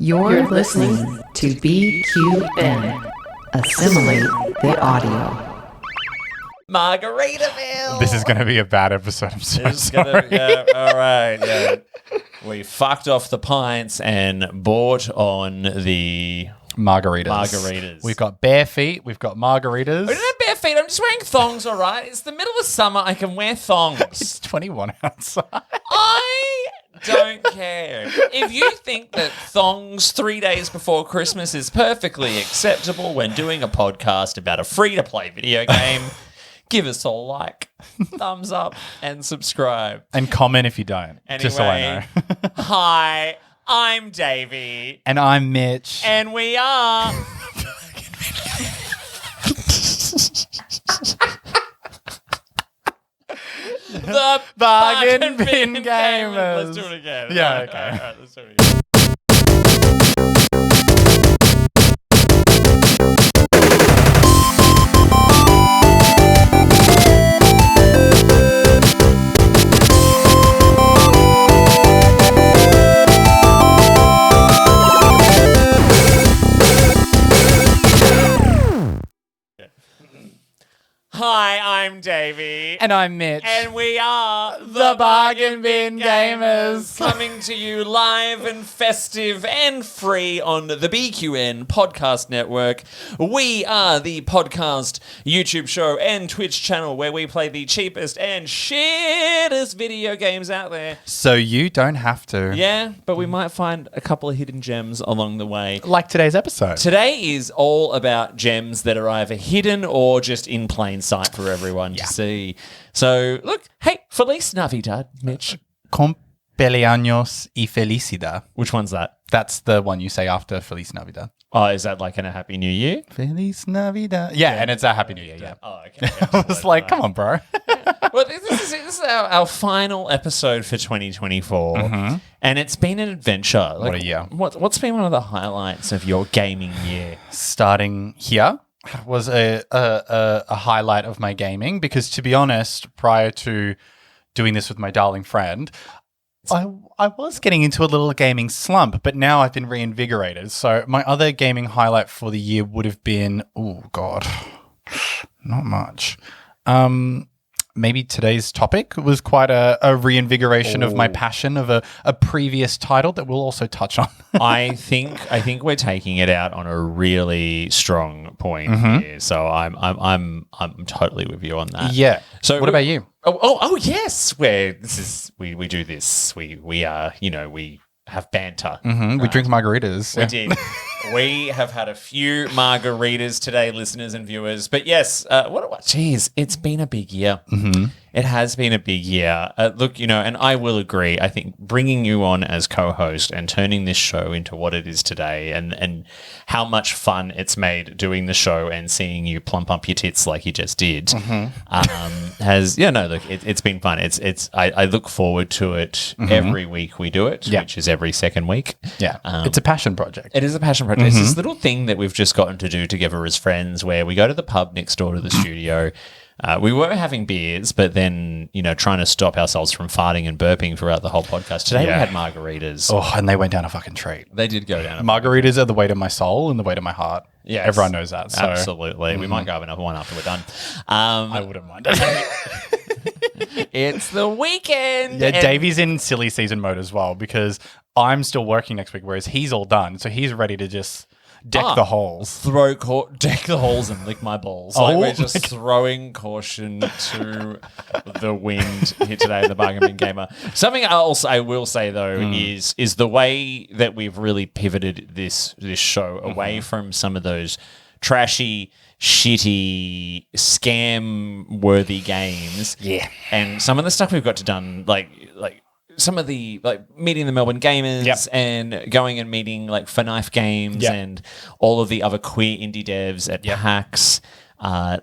You're listening to BQN. Assimilate the audio. Margaritaville. This is going to be a bad episode. I'm so sorry. All right. Yeah. We fucked off the pints and bought on the Margaritas. We've got bare feet. We've got margaritas. I don't have bare feet. I'm just wearing thongs, all right? It's the middle of summer. I can wear thongs. It's 21 outside. I don't care. If you think that thongs 3 days before Christmas is perfectly acceptable when doing a podcast about a free-to-play video game, give us a like, thumbs up, and subscribe. And comment if you don't, Anyway, just so I know. Hi, I'm Davey. And I'm Mitch. And we are... the Bargain Bin Gaymer. Let's do it again. Yeah, All right, okay. all right, let's do it again. Hi, I'm Davey. And I'm Mitch. And we are The Bargain Bin Gamers. Coming to you live and festive and free on the BQN Podcast Network. We are the podcast, YouTube show, and Twitch channel where we play the cheapest and shittest video games out there. So you don't have to. Yeah, but we might find a couple of hidden gems along the way. Like today's episode. Today is all about gems that are either hidden or just in plain sight for everyone to see. So, look, hey, Feliz Navidad, Mitch. Cumpleaños y felicidad. Which one's that? That's the one you say after Feliz Navidad. Oh, is that like in a Happy New Year? Feliz Navidad. Yeah, and it's a Happy New Year, yeah. Oh, okay. I was like, come on, bro. Well, this is our final episode for 2024, and it's been an adventure. What a year. What's been one of the highlights of your gaming year? Starting here was a highlight of my gaming because, to be honest, prior to doing this with my darling friend, I was getting into a little gaming slump, but now I've been reinvigorated. So my other gaming highlight for the year would have been, oh God, not much. Maybe today's topic was quite a reinvigoration of my passion of a previous title that we'll also touch on. I think we're taking it out on a really strong point here. So I'm totally with you on that. Yeah. So what about you? Oh yes. We do this. We have banter. We drink margaritas. We did. We have had a few margaritas today, listeners and viewers. But yes, geez, it's been a big year. It has been a big year. Look, and I will agree. I think bringing you on as co-host and turning this show into what it is today and how much fun it's made doing the show and seeing you plump up your tits like you just did it's been fun. I look forward to it every week we do it, which is every second week. Yeah. It's a passion project. It is a passion project. It's this little thing that we've just gotten to do together as friends where we go to the pub next door to the studio. We were having beers, but then, trying to stop ourselves from farting and burping throughout the whole podcast. Today we had margaritas. Oh, and they went down a fucking treat. They did go down. Margaritas are the weight of my soul and the weight of my heart. Yeah, everyone knows that. So. Absolutely. We might go have another one after we're done. I wouldn't mind it. It's the weekend. Yeah, Davey's in silly season mode as well because I'm still working next week, whereas he's all done. So he's ready to just deck the holes. Deck the holes and lick my balls. We're just throwing caution to the wind here today in the Bargain Bin Gaymer. Something else I will say, though, is the way that we've really pivoted this show away from some of those trashy, shitty, scam-worthy games. Yeah. And some of the stuff we've got to done, like some of the, meeting the Melbourne Gamers and going and meeting, For Knife Games and all of the other queer indie devs at PAX.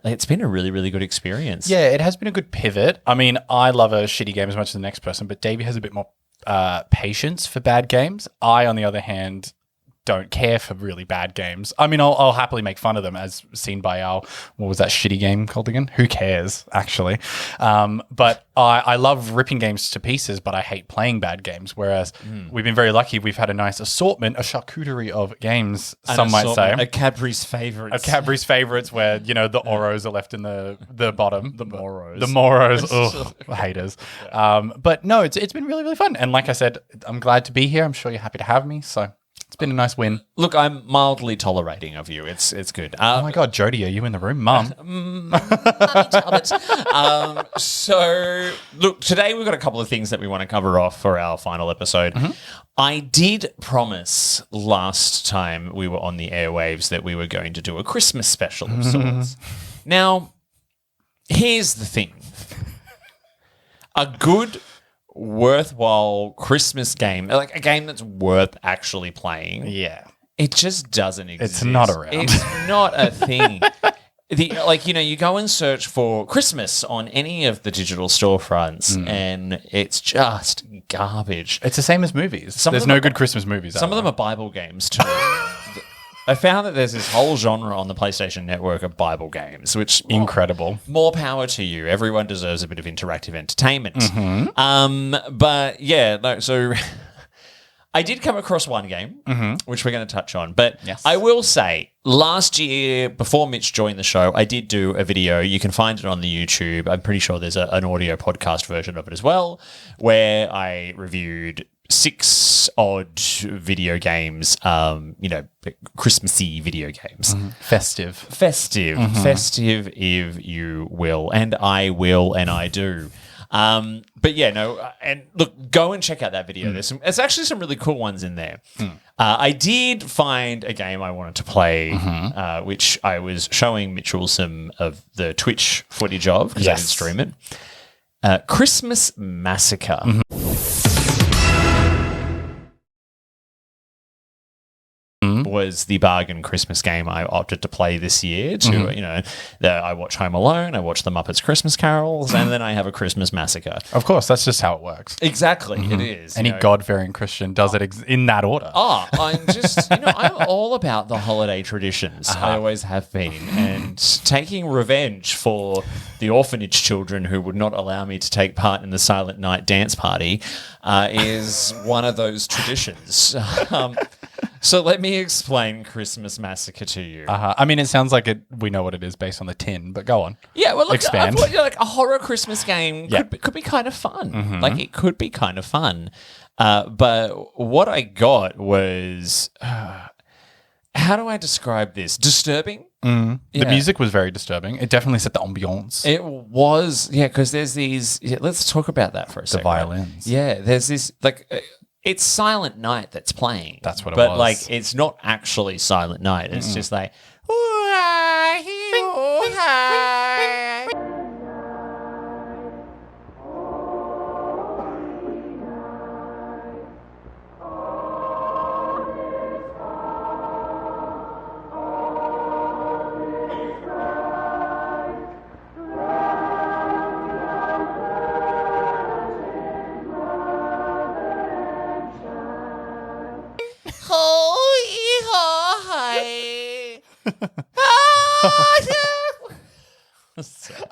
It's been a really, really good experience. Yeah, it has been a good pivot. I mean, I love a shitty game as much as the next person, but Davey has a bit more patience for bad games. I, on the other hand, don't care for really bad games. I mean, I'll happily make fun of them, as seen by our, what was that shitty game called again? Who cares, actually? But I love ripping games to pieces, but I hate playing bad games. Whereas we've been very lucky. We've had a nice assortment, a charcuterie of games, some might say. A Cadbury's favourites. A Cadbury's favourites where, the Oros are left in the bottom. The Moros. The Moros. Ugh, haters. But no, it's been really, really fun. And like I said, I'm glad to be here. I'm sure you're happy to have me. So it's been a nice win. Look, I'm mildly tolerating of you. It's good. Oh my God, Jodie, are you in the room? Mum. So, look, today we've got a couple of things that we want to cover off for our final episode. I did promise last time we were on the airwaves that we were going to do a Christmas special of sorts. Now, here's the thing. A good, worthwhile Christmas game, like a game that's worth actually playing. Yeah. It just doesn't exist. It's not around. It's not a thing. You go and search for Christmas on any of the digital storefronts and it's just garbage. It's the same as movies. There's no good Christmas movies. Some of them are Bible games too. I found that there's this whole genre on the PlayStation Network of Bible games, which incredible. More power to you. Everyone deserves a bit of interactive entertainment. But yeah, no, so I did come across one game, which we're going to touch on. But I will say, last year, before Mitch joined the show, I did do a video. You can find it on the YouTube. I'm pretty sure there's an audio podcast version of it as well, where I reviewed 6 odd video games, Christmassy video games. Festive, if you will. And I will, and I do. But yeah, no, and look, go and check out that video. There's actually some really cool ones in there. I did find a game I wanted to play, which I was showing Mitchell some of the Twitch footage of because I didn't stream it. Christmas Massacre. Was the bargain Christmas game I opted to play this year. I watch Home Alone, I watch The Muppets Christmas Carols, and then I have a Christmas Massacre. Of course, that's just how it works. Exactly, it is. Any God-fearing Christian does it in that order. I'm just, I'm all about the holiday traditions. I always have been. And taking revenge for the orphanage children who would not allow me to take part in the Silent Night dance party is one of those traditions. So let me explain Christmas Massacre to you. I mean, it sounds like we know what it is based on the tin, but go on. Yeah, well, look, expand. I thought, a horror Christmas game could be kind of fun. Like, it could be kind of fun. But what I got was, how do I describe this? Disturbing. The music was very disturbing. It definitely set the ambiance. It was, because there's these. Let's talk about that for a second. The violins. Yeah, there's this it's Silent Night that's playing. That's what it was. But it's not actually Silent Night. It's just like.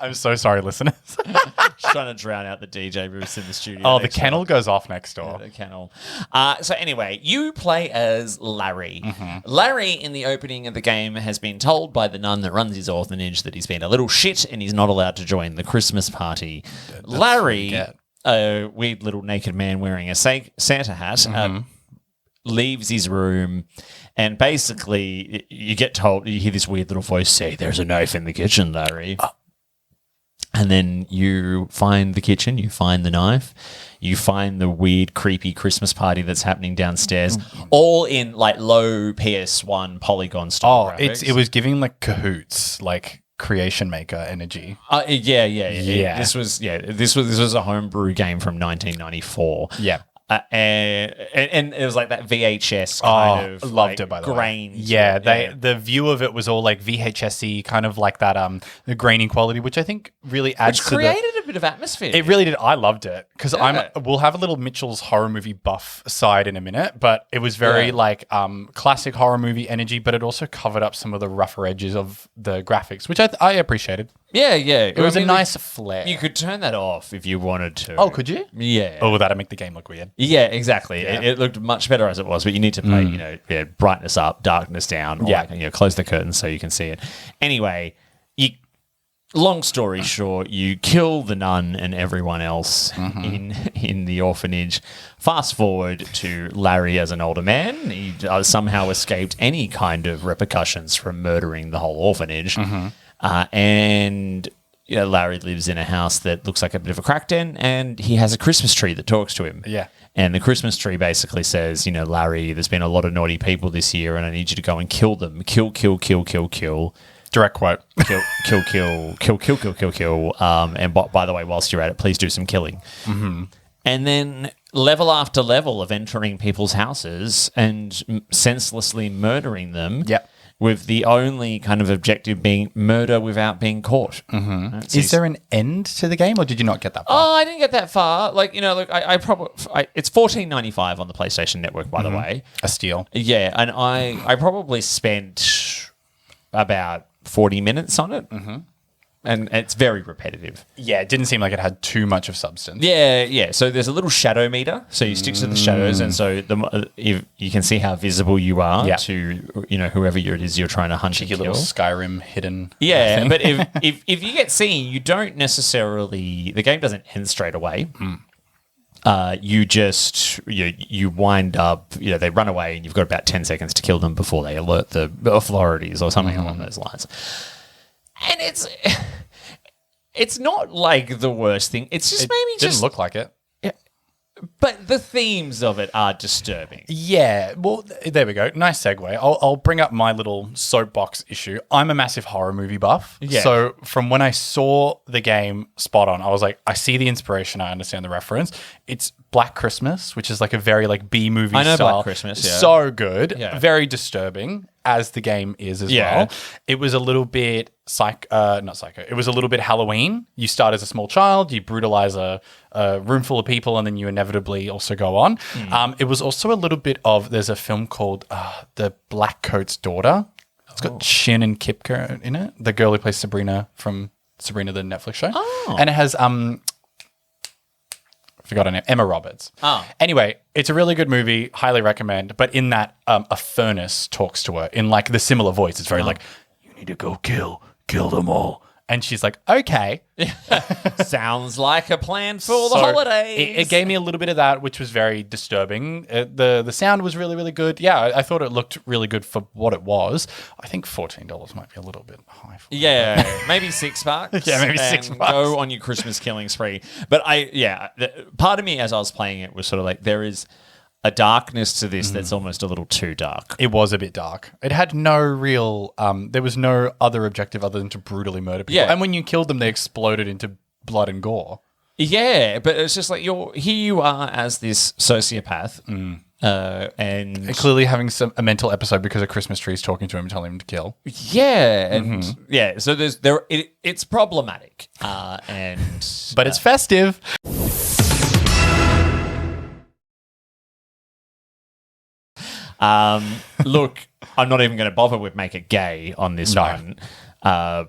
I'm so sorry, listeners. Just trying to drown out the DJ booths in the studio. Oh, the kennel goes off next door. Yeah, the kennel. So anyway, you play as Larry. Larry, in the opening of the game, has been told by the nun that runs his orphanage that he's been a little shit and he's not allowed to join the Christmas party. Larry, a weird little naked man wearing a Santa hat, leaves his room, and basically you get told, you hear this weird little voice say, "There's a knife in the kitchen, Larry." And then you find the kitchen, you find the knife, you find the weird, creepy Christmas party that's happening downstairs, all in low PS1 polygon style graphics. It was giving Cahoots, Creation Maker energy. Yeah. This was a homebrew game from 1994. Yeah. And it was like that VHS kind of loved it, by the way. grain. Yeah, the view of it was all like VHS-y, kind of like that the graining quality, which I think really adds Which to created a bit of atmosphere. It really did. I loved it because Yeah. we'll have a little Mitchell's horror movie buff side in a minute, but it was very like classic horror movie energy, but it also covered up some of the rougher edges of the graphics, which I appreciated. Yeah. It was a nice flair. You could turn that off if you wanted to. Oh, could you? Yeah. Oh, that'd make the game look weird. Yeah, exactly. It looked much better as it was, but you need to play, brightness up, darkness down, or close the curtains so you can see it. Anyway, long story short, you kill the nun and everyone else in the orphanage. Fast forward to Larry as an older man. He somehow escaped any kind of repercussions from murdering the whole orphanage. And Larry lives in a house that looks like a bit of a crack den, and he has a Christmas tree that talks to him. Yeah. And the Christmas tree basically says, Larry, there's been a lot of naughty people this year, and I need you to go and kill them. Kill. Direct quote. Kill. And by the way, whilst you're at it, please do some killing. And then level after level of entering people's houses and senselessly murdering them. Yep. With the only kind of objective being murder without being caught. Is there an end to the game, or did you not get that far? Oh, I didn't get that far. Like, look, I probably it's $14.95 on the PlayStation Network, by the way. A steal. Yeah, and I probably spent about 40 minutes on it. And it's very repetitive. Yeah, it didn't seem like it had too much of substance. Yeah. So there's a little shadow meter. So you stick to the shadows, and so if you can see how visible you are to whoever it is you're trying to hunt and Cheeky kill. little Skyrim hidden. Yeah, thing. but if you get seen, you don't necessarily. The game doesn't end straight away. You just you wind up. They run away, and you've got about 10 seconds to kill them before they alert the authorities or something along those lines. And it's not like the worst thing. It's just Didn't look like it. But the themes of it are disturbing. Yeah, well, there we go. Nice segue. I'll bring up my little soapbox issue. I'm a massive horror movie buff. Yeah. So from when I saw the game spot on, I was like, I see the inspiration. I understand the reference. It's Black Christmas, which is like a very like B movie I know style. Black Christmas, yeah. So good. Yeah. Very disturbing, as the game is as well. It was a little bit not psycho. It was a little bit Halloween. You start as a small child, you brutalize a room full of people, and then you inevitably also go on. It was also a little bit of, there's a film called The Black Coat's Daughter. It's got Shin and Kipka in it. The girl who plays Sabrina from Sabrina the Netflix show. Oh. And it has forgot her name, Emma Roberts. Oh. Anyway, it's a really good movie, highly recommend. But in that, a furnace talks to her in like the similar voice. It's very like, you need to go kill them all. And she's like, okay. Sounds like a plan for the holidays. It gave me a little bit of that, which was very disturbing. The sound was really, really good. Yeah, I thought it looked really good for what it was. I think $14 might be a little bit high for it. Yeah, maybe $6. Yeah, maybe and $6. Go on your Christmas killing spree. But part of me as I was playing it was sort of like, there is a darkness to this that's almost a little too dark. It was a bit dark. It had no real, there was no other objective other than to brutally murder people. Yeah. And when you killed them, they exploded into blood and gore. Yeah, but it's just like here you are as this sociopath, and Clearly having a mental episode because a Christmas tree is talking to him and telling him to kill. yeah, and so it's problematic, and But it's festive. Look, I'm not even going to bother with make it gay on this one,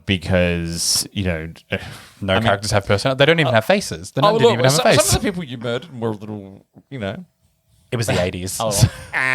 because No characters have personality. They don't even have faces. They didn't even have a face. Some of the people you murdered were a little, It was the 80s.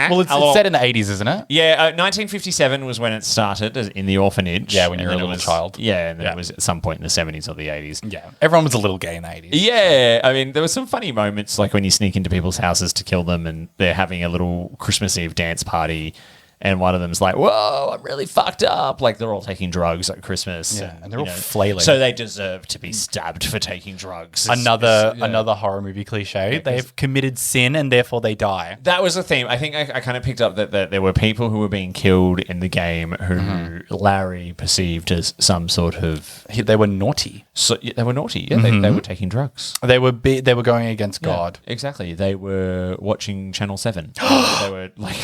Well, it's set in the 80s, isn't it? Yeah, 1957 was when it started in the orphanage. Yeah, when and you were a then it little was- child. Yeah, and then it was at some point in the 70s or the 80s. Yeah. Everyone was a little gay in the 80s. Yeah, I mean, there were some funny moments, like when you sneak into people's houses to kill them and they're having a little Christmas Eve dance party. And one of them's like, whoa, I'm really fucked up. Like, they're all taking drugs at Christmas. Yeah, and they're all flailing. So they deserve to be stabbed for taking drugs. Another horror movie cliche. They've committed sin and therefore they die. That was a theme. I think I kind of picked up that there were people who were being killed in the game who Larry perceived as some sort of... They were naughty. So, they were naughty. Yeah, they were taking drugs. They were going against God. Exactly. They were watching Channel 7. They were like...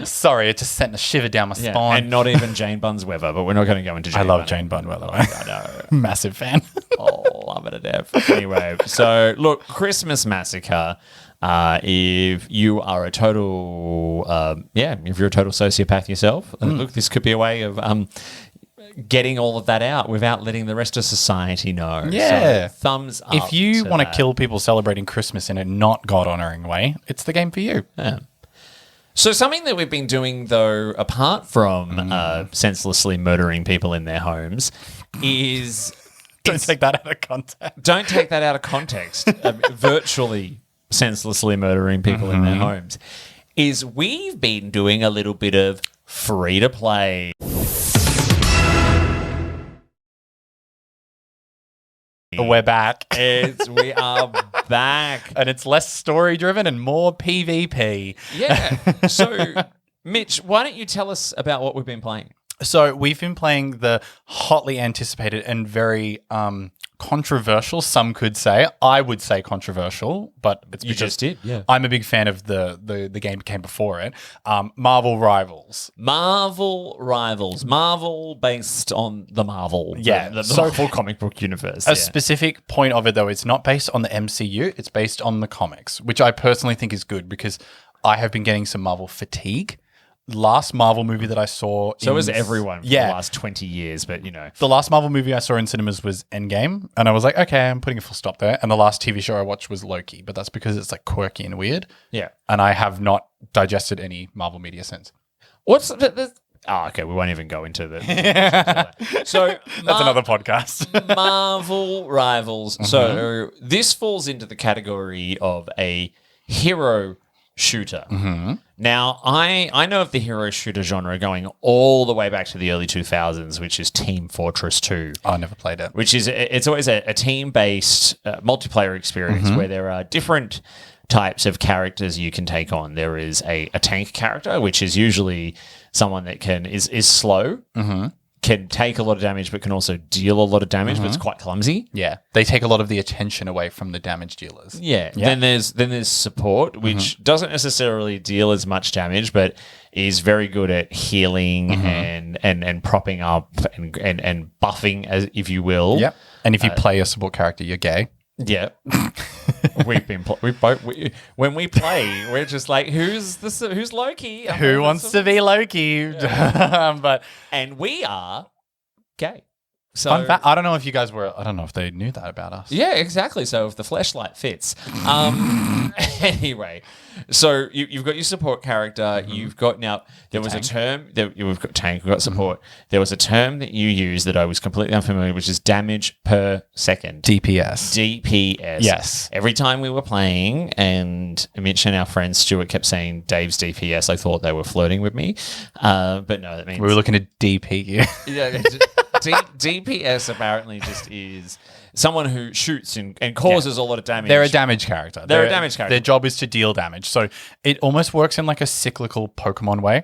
Sorry, it just sent a shiver down my spine. And not even Jane Bunn's Weather, but we're not going to go into Jane I love Bunn. Jane Bunn, by the way. I know. Massive fan. Love it to death. Anyway, so look, Christmas Massacre. If you are a total, if you're a total sociopath yourself, look, this could be a way of getting all of that out without letting the rest of society know. Yeah. So, thumbs up. If you want to that. kill people celebrating Christmas in a not God-honoring way, it's the game for you. Yeah. So something that we've been doing, though, apart from senselessly murdering people in their homes, is... Don't take that out of context. Don't take that out of context. Virtually senselessly murdering people in their homes. Is we've been doing a little bit of free-to-play. We're back. We are back. And it's less story-driven and more PvP. Yeah. So, Mitch, why don't you tell us about what we've been playing? So we've been playing the hotly anticipated and very controversial, some could say. I would say controversial, but it's because just did, yeah. I'm a big fan of the game that came before it. Marvel Rivals. Marvel based on the Marvel. Yeah. The Marvel comic book universe. A specific point of it, though, it's not based on the MCU. It's based on the comics, which I personally think is good because I have been getting some Marvel fatigue. Last Marvel movie that I saw... So has everyone for the last 20 years, but, you know. The last Marvel movie I saw in cinemas was Endgame, and I was like, okay, I'm putting a full stop there. And the last TV show I watched was Loki, but that's because it's, like, quirky and weird. Yeah. And I have not digested any Marvel media since. What's the okay, we won't even go into the... So... That's another podcast. Marvel Rivals. So this falls into the category of a hero shooter. Now, I know of the hero shooter genre going all the way back to the early 2000s, which is Team Fortress 2. I never played it. Which is, it's always a team-based multiplayer experience where there are different types of characters you can take on. There is a tank character, which is usually someone that is slow, can take a lot of damage, but can also deal a lot of damage, but it's quite clumsy. Yeah. They take a lot of the attention away from the damage dealers. Yeah. Then there's support, which doesn't necessarily deal as much damage, but is very good at healing and propping up and buffing, as if you will. Yep. And if you play a support character, you're gay. Yeah. When we play, we're just like, who's Loki? Who wants to be Loki? But and we are gay. So fun fact, I don't know if you guys were. I don't know if they knew that about us. yeah, exactly. So if the fleshlight fits. Anyway, so you've got your support character. You've got there was tank. A term that we've got tank. We've got support. There was a term that you used that I was completely unfamiliar, which is damage per second. DPS. Yes. Every time we were playing, and Mitch and our friend Stuart kept saying Dave's DPS, I thought they were flirting with me, but no, that means we were looking at DP. Yeah. DPS apparently just is someone who shoots and causes a lot of damage. They're a damage character. They're a damage character. Their job is to deal damage. So it almost works in like a cyclical Pokemon way.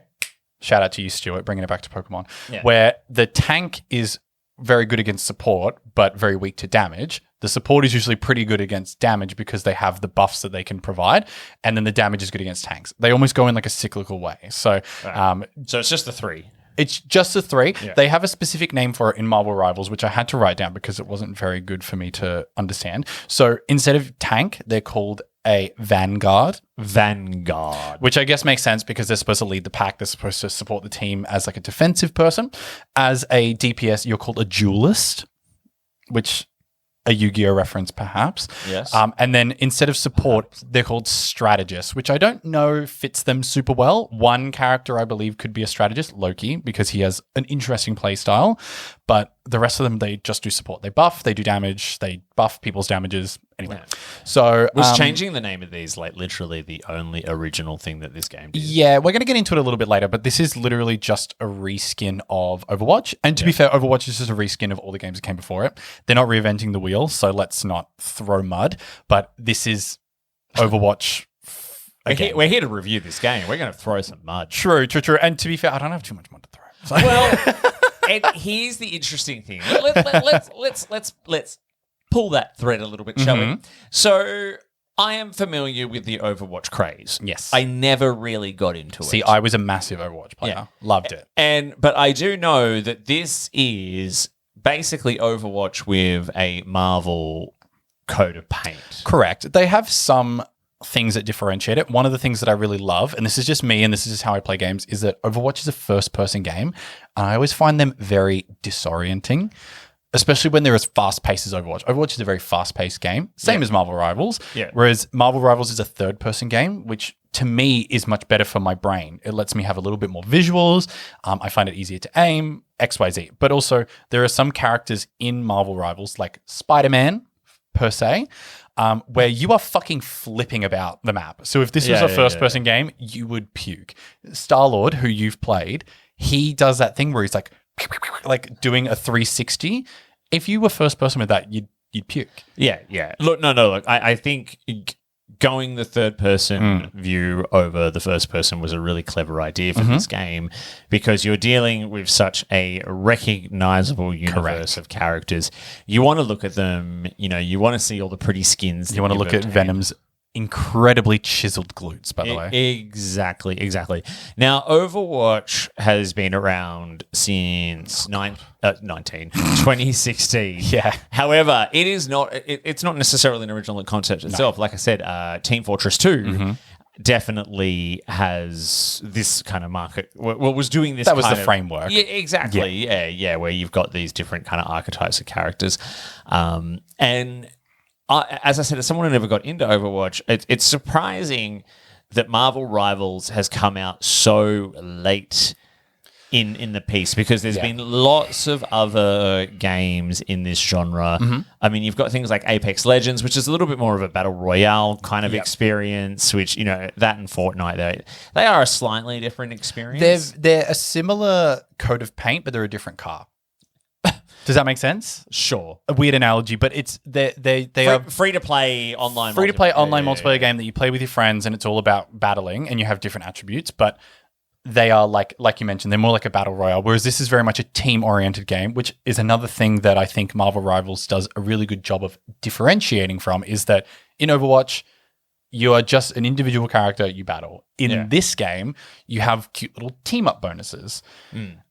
Shout out to you, Stuart, bringing it back to Pokemon, where the tank is very good against support, but very weak to damage. The support is usually pretty good against damage because they have the buffs that they can provide, and then the damage is good against tanks. They almost go in like a cyclical way. So, so it's just the three. It's just the three. Yeah. They have a specific name for it in Marvel Rivals, which I had to write down because it wasn't very good for me to understand. So instead of tank, they're called a Vanguard. Which I guess makes sense because they're supposed to lead the pack. They're supposed to support the team as like a defensive person. As a DPS, you're called a Duelist, which... a Yu-Gi-Oh reference, perhaps. Yes. And then instead of support, they're called strategists, which I don't know fits them super well. One character, I believe, could be a strategist, Loki, because he has an interesting play style. but the rest of them, they just do support. They buff, they do damage, they buff people's damages. Anyway, so was changing the name of these like literally the only original thing that this game did. Yeah, we're going to get into it a little bit later, but this is literally just a reskin of Overwatch. And to be fair, Overwatch is just a reskin of all the games that came before it. They're not reinventing the wheel, so let's not throw mud. But this is Overwatch. We're here to review this game. We're going to throw some mud. True. And to be fair, I don't have too much mud to throw. So. Well, and here's the interesting thing. Let's pull that thread a little bit, shall we? So I am familiar with the Overwatch craze. Yes. I never really got into it. See, I was a massive Overwatch player. Yeah. Loved it. But I do know that this is basically Overwatch with a Marvel coat of paint. Correct. They have some things that differentiate it. One of the things that I really love, and this is just me and this is just how I play games, is that Overwatch is a first-person game, and I always find them very disorienting, especially when they're as fast-paced as Overwatch. Overwatch is a very fast-paced game, same as Marvel Rivals, whereas Marvel Rivals is a third-person game, which to me is much better for my brain. It lets me have a little bit more visuals. I find it easier to aim, XYZ. But also, there are some characters in Marvel Rivals, like Spider-Man, per se, where you are fucking flipping about the map. So if this was a first-person game, you would puke. Star-Lord, who you've played, he does that thing where he's like doing a 360. If you were first-person with that, you'd puke. Yeah. Look, I think going the third-person view over the first-person was a really clever idea for this game because you're dealing with such a recognizable universe of characters. You want to look at them, you want to see all the pretty skins. You want to look at Venom's incredibly chiseled glutes, by the way. Exactly. Now, Overwatch has been around since 2016. Yeah. However, it's not necessarily an original concept itself. No. Like I said, Team Fortress 2 definitely has this kind of market. Well, was doing this. That was the framework. Yeah, exactly. Yeah, where you've got these different kind of archetypes of characters, and. As I said, as someone who never got into Overwatch, it's surprising that Marvel Rivals has come out so late in the piece because there's been lots of other games in this genre. I mean, you've got things like Apex Legends, which is a little bit more of a battle royale kind of experience, which, that and Fortnite, they are a slightly different experience. They're a similar coat of paint, but they're a different car. Does that make sense? Sure. A weird analogy, but it's they are free to play online. Free to play online multiplayer game that you play with your friends, and it's all about battling, and you have different attributes. But they are like you mentioned, they're more like a battle royale. Whereas this is very much a team oriented game, which is another thing that I think Marvel Rivals does a really good job of differentiating from. Is that in Overwatch, you are just an individual character, you battle. In this game, you have cute little team up bonuses,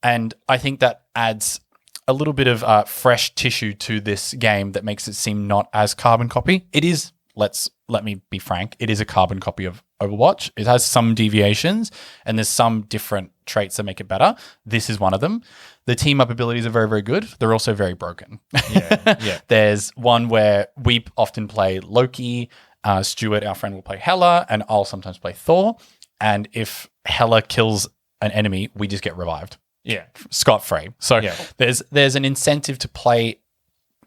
and I think that adds a little bit of fresh tissue to this game that makes it seem not as carbon copy. It is, let me be frank, it is a carbon copy of Overwatch. It has some deviations and there's some different traits that make it better. This is one of them. The team up abilities are very, very good. They're also very broken. There's one where we often play Loki, Stuart, our friend, will play Hela, and I'll sometimes play Thor. And if Hela kills an enemy, we just get revived. Yeah, scot-free. So there's an incentive to play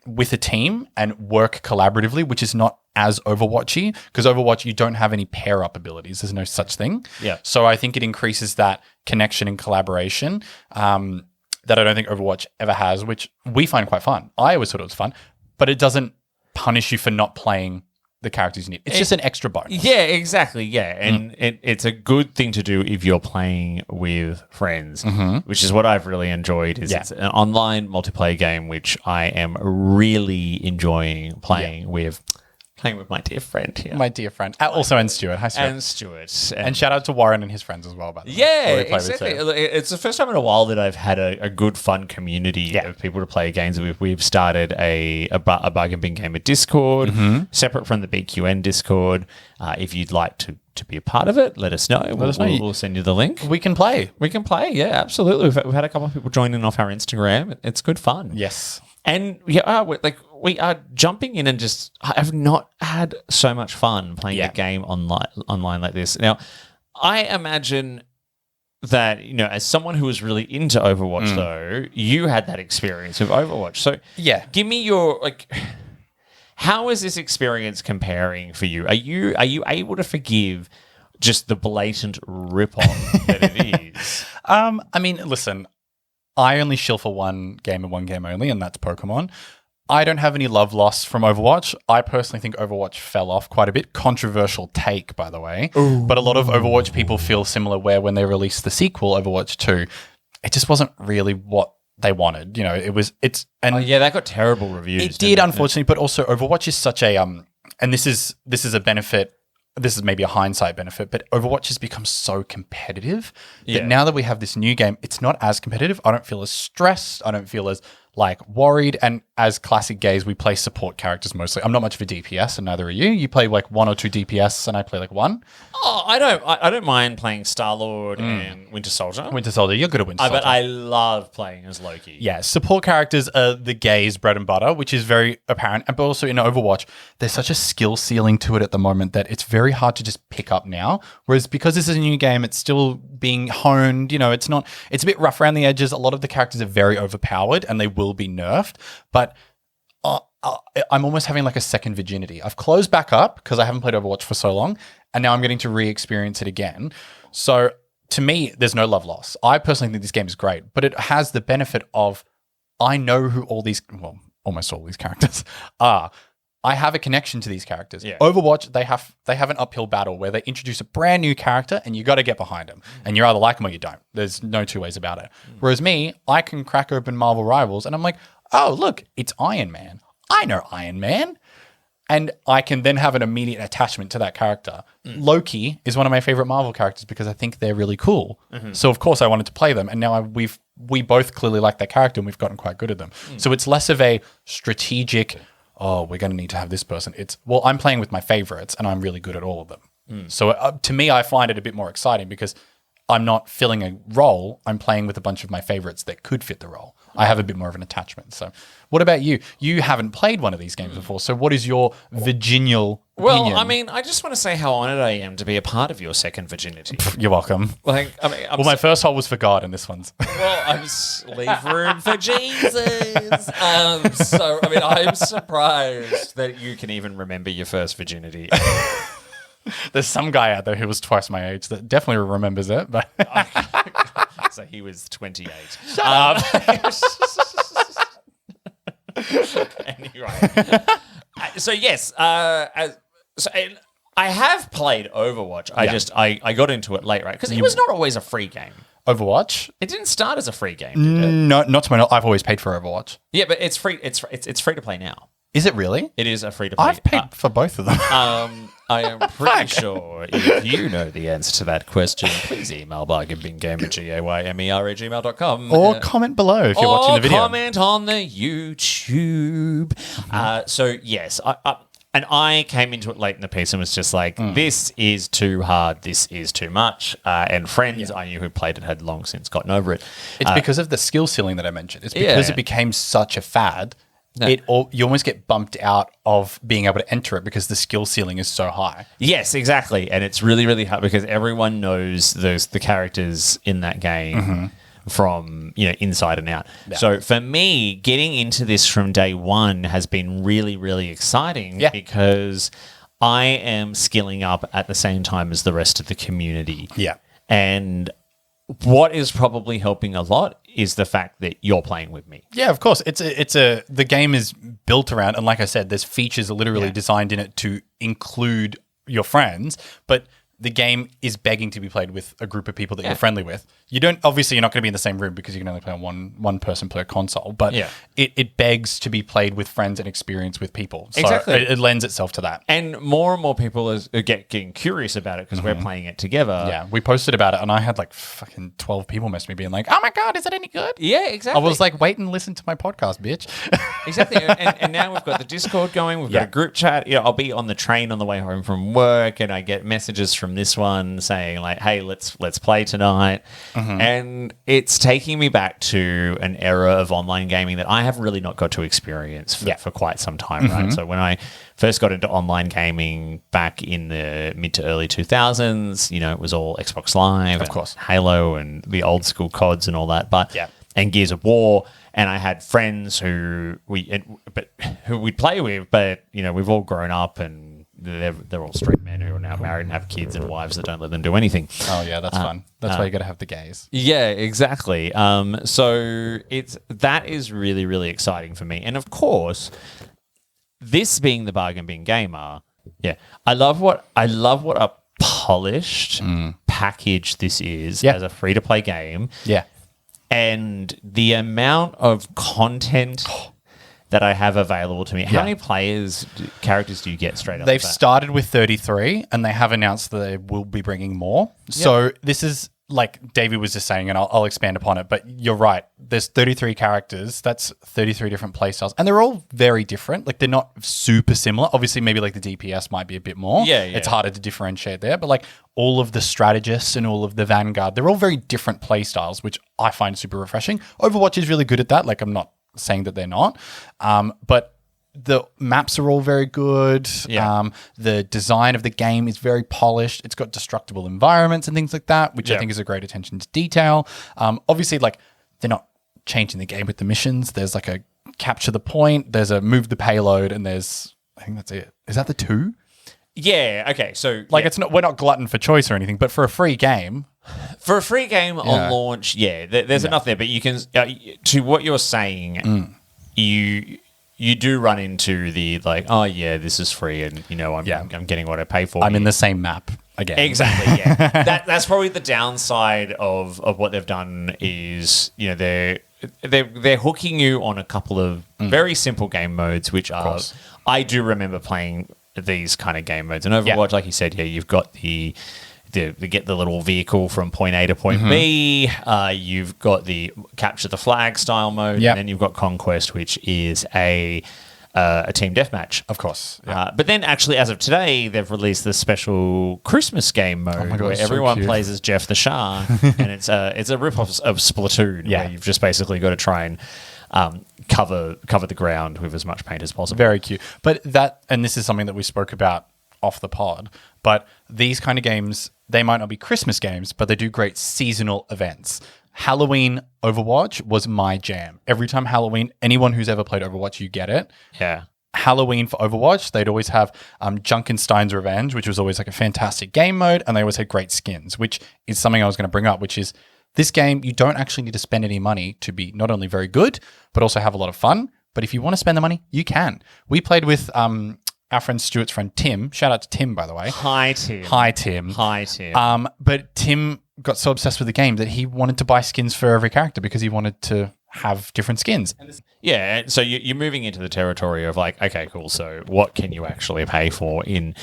with a team and work collaboratively, which is not as Overwatchy, because Overwatch, you don't have any pair-up abilities. There's no such thing. Yeah. So I think it increases that connection and collaboration that I don't think Overwatch ever has, which we find quite fun. I always thought it was fun, but it doesn't punish you for not playing the characters you need. It's just an extra bonus. Yeah, exactly. Yeah. And it's a good thing to do if you're playing with friends, which is what I've really enjoyed. It's an online multiplayer game, which I am really enjoying playing with my dear friend here. My dear friend. Also, and Stuart. Hi, Stuart. And Stuart. And shout out to Warren and his friends as well, by the way. Yeah, exactly. It's the first time in a while that I've had a good, fun community of people to play games with. We've started a Bargain Bin Gaymer Discord, separate from the BQN Discord. If you'd like to be a part of it, let us know. We'll send you the link. We can play. Yeah, absolutely. We've had a couple of people joining off our Instagram. It's good fun. Yes. And we are jumping in and just I've not had so much fun playing a game online like this. Now, I imagine that, as someone who was really into Overwatch, though, you had that experience of Overwatch. So, Yeah. give me your, how is this experience comparing for you? Are you able to forgive just the blatant rip-off that it is? I mean, listen, I only shill for one game and one game only, and that's Pokemon. I don't have any love lost from Overwatch. I personally think Overwatch fell off quite a bit. Controversial take, by the way. Ooh. But a lot of Overwatch people feel similar where when they released the sequel, Overwatch 2, it just wasn't really what they wanted. Yeah, that got terrible reviews. It did, unfortunately, but also Overwatch is such a and this is a benefit. This is maybe a hindsight benefit, but Overwatch has become so competitive that now that we have this new game, it's not as competitive. I don't feel as stressed. I don't feel as worried. And as classic gays, we play support characters mostly. I'm not much of a DPS, and neither are you. You play 1 or 2 DPS, and I play 1. Oh, I don't mind playing Star-Lord and Winter Soldier. Winter Soldier, you're good at Winter Soldier. But I love playing as Loki. Yeah, support characters are the gays' bread and butter, which is very apparent. But also in Overwatch, there's such a skill ceiling to it at the moment that it's very hard to just pick up now. Whereas because this is a new game, it's still being honed. It's a bit rough around the edges. A lot of the characters are very overpowered, and they will be nerfed. But I'm almost having a second virginity. I've closed back up because I haven't played Overwatch for so long, and now I'm getting to re-experience it again. So to me, there's no love loss. I personally think this game is great, but it has the benefit of I know who almost all these characters are. I have a connection to these characters. Yeah. Overwatch, they have an uphill battle where they introduce a brand new character and you got to get behind them. And you either like them or you don't. There's no two ways about it. Whereas me, I can crack open Marvel Rivals and I'm like, oh, look, it's Iron Man. I know Iron Man. And I can then have an immediate attachment to that character. Loki is one of my favorite Marvel characters because I think they're really cool. So of course I wanted to play them. And now we both clearly like that character and we've gotten quite good at them. So it's less of a strategic, we're going to need to have this person. It's, I'm playing with my favorites and I'm really good at all of them. So to me, I find it a bit more exciting because I'm not filling a role. I'm playing with a bunch of my favorites that could fit the role. I have a bit more of an attachment. So what about you? You haven't played one of these games before. So what is your virginal opinion? Well, I mean, I just want to say how honored I am to be a part of your second virginity. You're welcome. My first hole was for God and this one's. I'm leave room for Jesus. I'm surprised that you can even remember your first virginity. There's some guy out there who was twice my age that definitely remembers it, but so he was 28. Anyway, so yes, I have played Overwatch. I got into it late, right? Because it was not always a free game. Overwatch? It didn't start as a free game, did it? No, not to my knowledge. I've always paid for Overwatch. Yeah, but it's free. It's free to play now. Is it really? It is a free to play. I've paid for both of them. I am pretty sure if you know the answer to that question, please email Bargain Bin Gaymer, GAYMER@gmail.com. Or comment below if you're watching the video. Or comment on the YouTube. So yes, I came into it late in the piece and was just like, this is too hard, this is too much. And friends I knew who played it had long since gotten over it. It's because of the skill ceiling that I mentioned. It's because it became such a fad. No. You almost get bumped out of being able to enter it because the skill ceiling is so high. Yes, exactly. And it's really, really hard because everyone knows the characters in that game from inside and out. Yeah. So for me, getting into this from day one has been really, really exciting because I am skilling up at the same time as the rest of the community. Yeah. And what is probably helping a lot is the fact that you're playing with me. Yeah, of course. The game is built around, and like I said, there's features literally designed in it to include your friends, but the game is begging to be played with a group of people that you're friendly with. You're not going to be in the same room because you can only play on one person per console, but it begs to be played with friends and experience with people. So exactly. It lends itself to that. And more and more people are getting curious about it because we're playing it together. Yeah, we posted about it and I had fucking 12 people message me being like, oh my God, is it any good? Yeah, exactly. I was like, wait and listen to my podcast, bitch. Exactly. And now we've got the Discord going. We've got a group chat. I'll be on the train on the way home from work and I get messages from from this one saying like, hey, let's play tonight. And it's taking me back to an era of online gaming that I have really not got to experience for quite some time, right? So when I first got into online gaming back in the mid to early 2000s, it was all Xbox Live, of course, Halo and the old school CODs and all that, and Gears of War. And I had friends who we'd play with, but we've all grown up and they're all straight men who are now married and have kids and wives that don't let them do anything. Oh yeah, that's fun. That's why you got to have the gays. Yeah, exactly. So that is really, really exciting for me. And of course, this being the Bargain Bin Gaymer, I love what a polished package this is as a free to play game. Yeah. And the amount of content that I have available to me. How many characters do you get straight up? They've started with 33 and they have announced that they will be bringing more. So this is like Davey was just saying, and I'll expand upon it, but you're right. There's 33 characters. That's 33 different playstyles. And they're all very different. Like they're not super similar. Obviously, maybe like the DPS might be a bit more. Yeah. It's harder to differentiate there. But like all of the strategists and all of the Vanguard, they're all very different playstyles, which I find super refreshing. Overwatch is really good at that. Like I'm not saying that they're not. But the maps are all very good. Yeah. The design of the game is very polished. It's got destructible environments and things like that, which I think is a great attention to detail. Obviously, like they're not changing the game with the missions. There's like a capture the point. There's a move the payload, and there's I think that's it. Is that the 2? Yeah. Okay. So like it's not we're not glutton for choice or anything, but for a free game. For a free game on launch, there's enough there. But you can to what you're saying, you do run into the like, oh yeah, this is free, and I'm getting what I pay for. I'm in the same map again. Exactly. Yeah, that's probably the downside of what they've done is they're hooking you on a couple of very simple game modes, which are I do remember playing these kind of game modes. And Overwatch, like you said, you've got the get the little vehicle from point A to point B. You've got the capture the flag style mode, and then you've got Conquest, which is a team deathmatch, of course. But then, actually, as of today, they've released the special Christmas game mode where everyone plays as Jeff the Shark, and it's a rip-off of Splatoon, where you've just basically got to try and cover the ground with as much paint as possible. Very cute. But and this is something that we spoke about off the pod, but these kind of games, they might not be Christmas games, but they do great seasonal events. Halloween Overwatch was my jam. Every time Halloween, anyone who's ever played Overwatch, you get it. Yeah. Halloween for Overwatch, they'd always have Junkenstein's Revenge, which was always like a fantastic game mode, and they always had great skins, which is something I was going to bring up, which is this game, you don't actually need to spend any money to be not only very good, but also have a lot of fun. But if you want to spend the money, you can. We played with our friend Stuart's friend Tim. Shout out to Tim, by the way. Hi, Tim. Hi, Tim. Hi, Tim. But Tim got so obsessed with the game that he wanted to buy skins for every character because he wanted to have different skins. Yeah, so you're moving into the territory of like, okay, cool. So what can you actually pay for in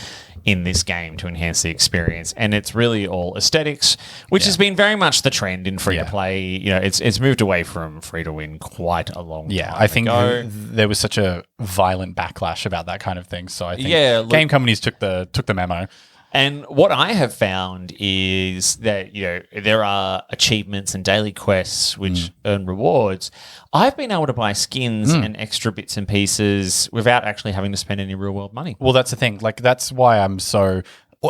this game to enhance the experience? And it's really all aesthetics, which has been very much the trend in free to play. It's moved away from free to win quite a long time I think ago. there was such a violent backlash about that kind of thing. So I think game companies took the memo. And what I have found is that, there are achievements and daily quests which earn rewards. I've been able to buy skins and extra bits and pieces without actually having to spend any real world money. Well, that's the thing. Like, that's why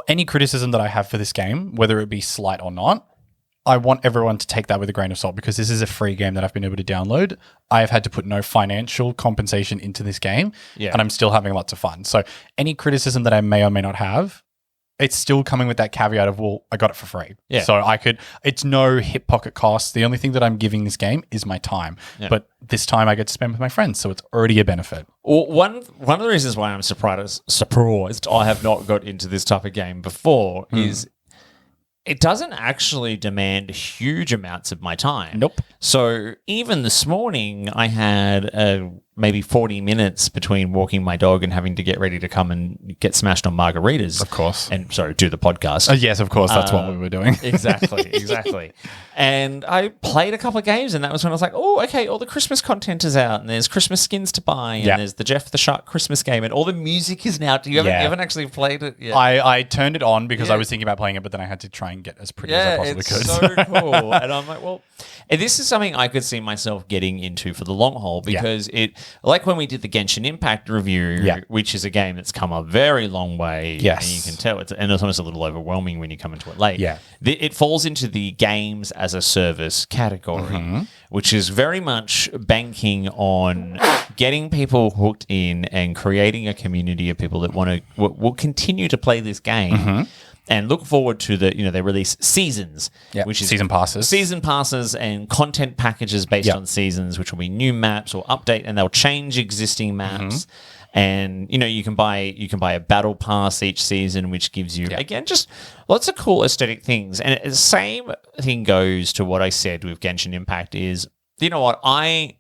any criticism that I have for this game, whether it be slight or not, I want everyone to take that with a grain of salt because this is a free game that I've been able to download. I have had to put no financial compensation into this game, and I'm still having lots of fun. So any criticism that I may or may not have, it's still coming with that caveat of, well, I got it for free. Yeah. So it's no hip pocket cost. The only thing that I'm giving this game is my time. Yeah. But this time I get to spend with my friends. So it's already a benefit. Well, one of the reasons why I'm surprised I have not got into this type of game before is it doesn't actually demand huge amounts of my time. Nope. So even this morning I had a maybe 40 minutes between walking my dog and having to get ready to come and get smashed on margaritas. Of course. And do the podcast. Yes, of course. That's what we were doing. Exactly. And I played a couple of games, and that was when I was like, oh, okay, all the Christmas content is out, and there's Christmas skins to buy, and there's the Jeff the Shark Christmas game, and all the music is now. You haven't actually played it yet? I turned it on because I was thinking about playing it, but then I had to try and get as pretty as I possibly could. So cool. And I'm like, well, and this is something I could see myself getting into for the long haul because it, like when we did the Genshin Impact review, which is a game that's come a very long way. Yes. And you can tell and it's almost a little overwhelming when you come into it late. Yeah. It falls into the games as a service category, which is very much banking on getting people hooked in and creating a community of people that will continue to play this game. And look forward to they release seasons, which is season passes and content packages based on seasons, which will be new maps or update, and they'll change existing maps. And you can buy a battle pass each season, which gives you again just lots of cool aesthetic things. And the same thing goes to what I said with Genshin Impact is, you know what, I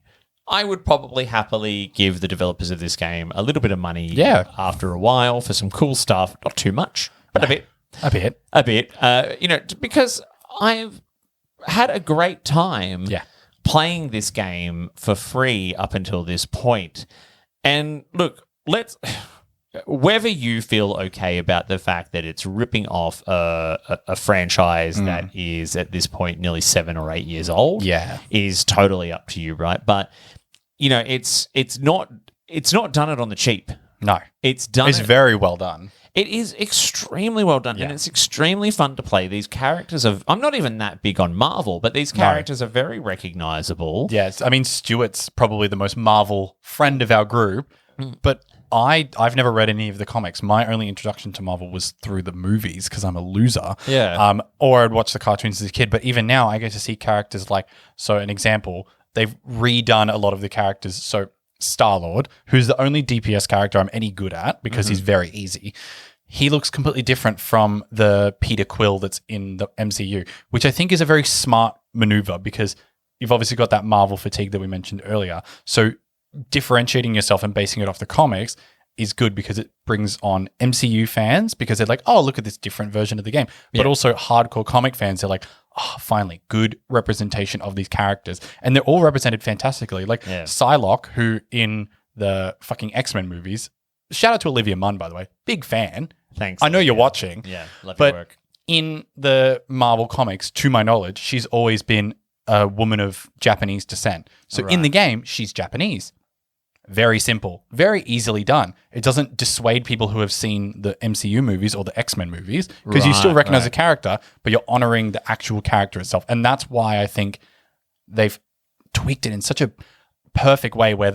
would probably happily give the developers of this game a little bit of money after a while for some cool stuff, not too much, but a bit. A bit. Because I've had a great time playing this game for free up until this point. And look, whether you feel okay about the fact that it's ripping off a franchise that is at this point nearly 7 or 8 years old is totally up to you, right? But, it's not done it on the cheap. No. It's very well done. It is extremely well done, and it's extremely fun to play. These characters I'm not even that big on Marvel, but these characters are very recognizable. Yes, I mean, Stuart's probably the most Marvel friend of our group, but I've never read any of the comics. My only introduction to Marvel was through the movies because I'm a loser. Yeah. Or I'd watch the cartoons as a kid, but even now I get to see characters like, so an example, they've redone a lot of the characters. So Star-Lord, who's the only DPS character I'm any good at because he's very easy. He looks completely different from the Peter Quill that's in the MCU, which I think is a very smart maneuver because you've obviously got that Marvel fatigue that we mentioned earlier. So differentiating yourself and basing it off the comics is good because it brings on MCU fans because they're like, oh, look at this different version of the game. But also hardcore comic fans, they're like, oh, finally, good representation of these characters. And they're all represented fantastically. Like Psylocke, who in the fucking X-Men movies, shout out to Olivia Munn, by the way, big fan. Thanks. I know you're watching. Yeah, love your work. In the Marvel comics, to my knowledge, she's always been a woman of Japanese descent. So in the game, she's Japanese. Very simple, very easily done. It doesn't dissuade people who have seen the MCU movies or the X-Men movies because you still recognize the character, but you're honoring the actual character itself. And that's why I think they've tweaked it in such a perfect way where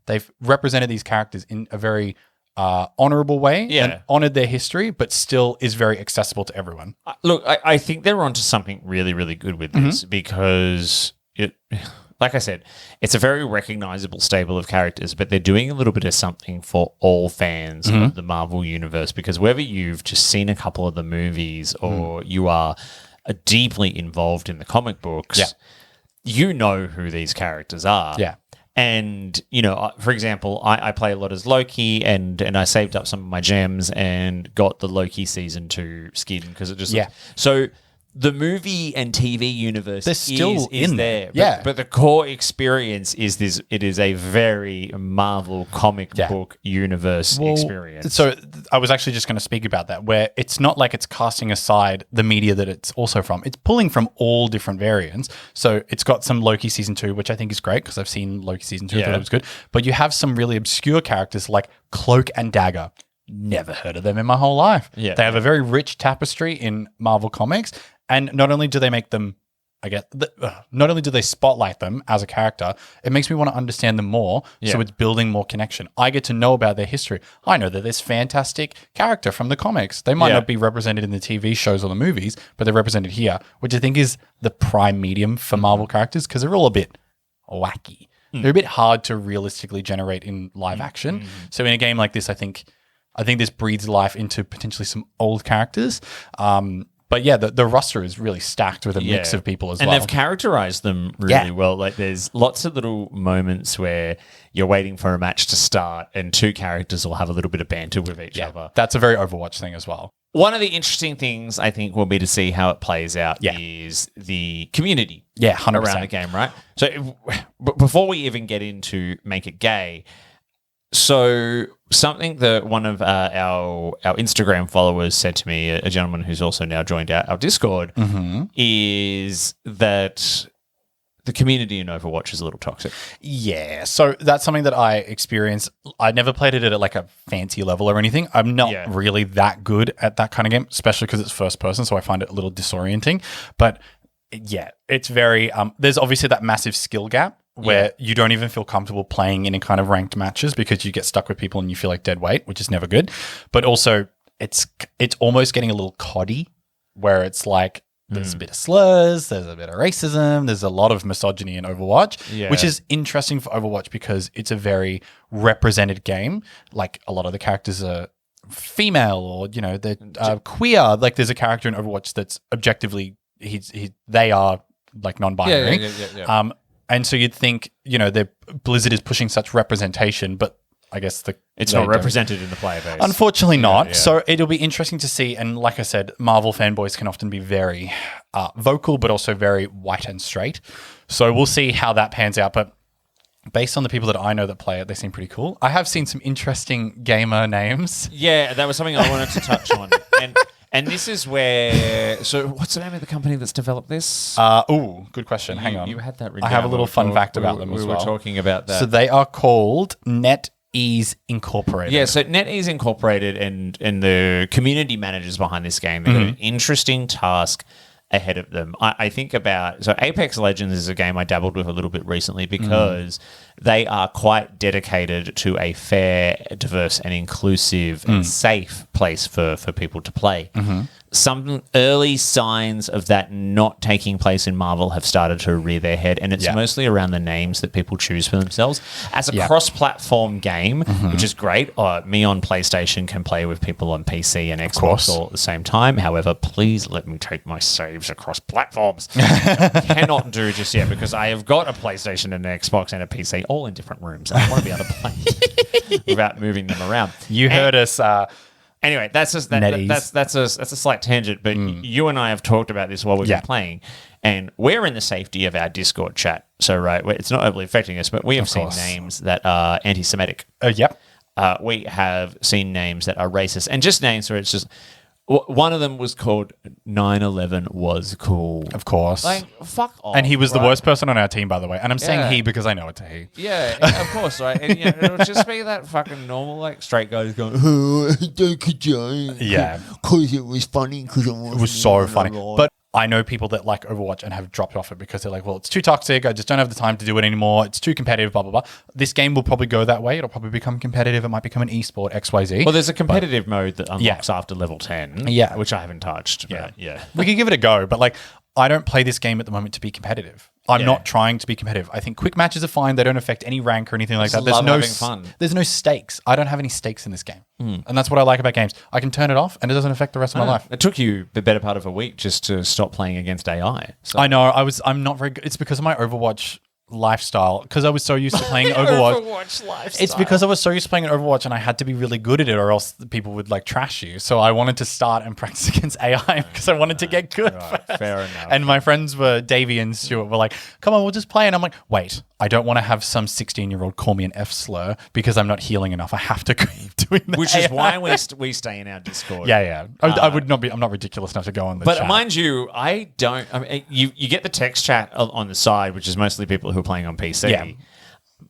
they've represented these characters in a very honorable way and honored their history, but still is very accessible to everyone. Look, I think they're onto something really, really good with this because like I said, it's a very recognizable stable of characters, but they're doing a little bit of something for all fans of the Marvel universe because whether you've just seen a couple of the movies or you are deeply involved in the comic books, you know who these characters are. Yeah. And, for example, I play a lot as Loki and I saved up some of my gems and got the Loki season 2 skin because it just... So the movie and TV universe They're still is in there. Yeah. But the core experience is this. It is a very Marvel comic book universe experience. So I was actually just going to speak about that, where it's not like it's casting aside the media that it's also from. It's pulling from all different variants. So it's got some Loki season 2, which I think is great because I've seen Loki season 2. I thought it was good. But you have some really obscure characters like Cloak and Dagger. Never heard of them in my whole life. Yeah. They have a very rich tapestry in Marvel Comics. And not only do they make them, not only do they spotlight them as a character, it makes me want to understand them more. Yeah. So it's building more connection. I get to know about their history. I know that this fantastic character from the comics. They might not be represented in the TV shows or the movies, but they're represented here, which I think is the prime medium for Marvel characters because they're all a bit wacky. They're a bit hard to realistically generate in live action. So in a game like this, I think this breathes life into potentially some old characters. But yeah, the roster is really stacked with a mix of people as well. And they've characterized them really well. Like there's lots of little moments where you're waiting for a match to start and two characters will have a little bit of banter with each other. That's a very Overwatch thing as well. One of the interesting things I think will be to see how it plays out is the community 100%. around the game, right? So before we even get into Make It Gay, so something that one of our Instagram followers said to me, a gentleman who's also now joined our Discord, is that the community in Overwatch is a little toxic. Yeah, so that's something that I experienced. I never played it at like a fancy level or anything. I'm not really that good at that kind of game, especially because it's first person, so I find it a little disorienting. But yeah, it's very there's obviously that massive skill gap where you don't even feel comfortable playing in kind of ranked matches because you get stuck with people and you feel like dead weight, which is never good. But also it's almost getting a little coddy where it's like there's a bit of slurs, there's a bit of racism, there's a lot of misogyny in Overwatch, which is interesting for Overwatch because it's a very represented game. Like a lot of the characters are female or, you know, they're queer. Like there's a character in Overwatch that's objectively, they are like non-binary. And so you'd think, you know, Blizzard is pushing such representation, but I guess it's not represented in the player base. Unfortunately not. Yeah. So it'll be interesting to see. And like I said, Marvel fanboys can often be very vocal, but also very white and straight. So we'll see how that pans out. But based on the people that I know that play it, they seem pretty cool. I have seen some interesting gamer names. Yeah, that was something I wanted to touch on. And this is where... So what's the name of the company that's developed this? Good question. Hang on. You had that written I have down. a little fun fact about them as well. We were talking about that. So they are called NetEase Incorporated. Yeah, so NetEase Incorporated and the community managers behind this game, they've got an interesting task ahead of them. I think about... So Apex Legends is a game I dabbled with a little bit recently because they are quite dedicated to a fair, diverse and inclusive and safe place for people to play. Some early signs of that not taking place in Marvel have started to rear their head, and it's mostly around the names that people choose for themselves. As a cross-platform game, which is great, me on PlayStation can play with people on PC and Xbox all at the same time. However, please let me take my saves across platforms. Cannot do just yet because I have got a PlayStation and an Xbox and a PC all in different rooms. I want to be able to play without moving them around. You heard us... Anyway, that's a slight tangent, but you and I have talked about this while we've been playing, and we're in the safety of our Discord chat. So, it's not overly affecting us, but we have seen names that are anti-Semitic. We have seen names that are racist, and just names where it's just... One of them was called 9/11 was cool. Of course. Like, fuck off. And he was the worst person on our team, by the way. And I'm saying he because I know it's a he. Yeah, of course, right? And it'll just be that fucking normal, like, straight guy going, oh, don't condone. Yeah. Because it was funny. Because it was so funny. But I know people that like Overwatch and have dropped off it because they're like, well, it's too toxic. I just don't have the time to do it anymore. It's too competitive, blah, blah, blah. This game will probably go that way. It'll probably become competitive. It might become an esport, XYZ. Well, there's a competitive mode that unlocks after level 10, which I haven't touched. But we could give it a go. But like, I don't play this game at the moment to be competitive. I'm not trying to be competitive. I think quick matches are fine. They don't affect any rank or anything like that. There's no fun. There's no stakes. I don't have any stakes in this game. And that's what I like about games. I can turn it off and it doesn't affect the rest of my life. It took you the better part of a week just to stop playing against AI. So. I know. I'm not very good. It's because of my Overwatch lifestyle, because I was so used to playing Overwatch. Overwatch lifestyle. It's because I was so used to playing Overwatch and I had to be really good at it or else people would like trash you. So I wanted to start and practice against AI because I wanted to get good. Right, fair enough. And my friends Davey and Stuart were like, come on, we'll just play. And I'm like, wait, I don't want to have some 16-year-old call me an F slur because I'm not healing enough. I have to keep doing that. Which is why we stay in our Discord. Yeah. I would not be, I'm not ridiculous enough to go on the chat. But mind you, you get the text chat on the side, which is mostly people who are playing on PC. Yeah.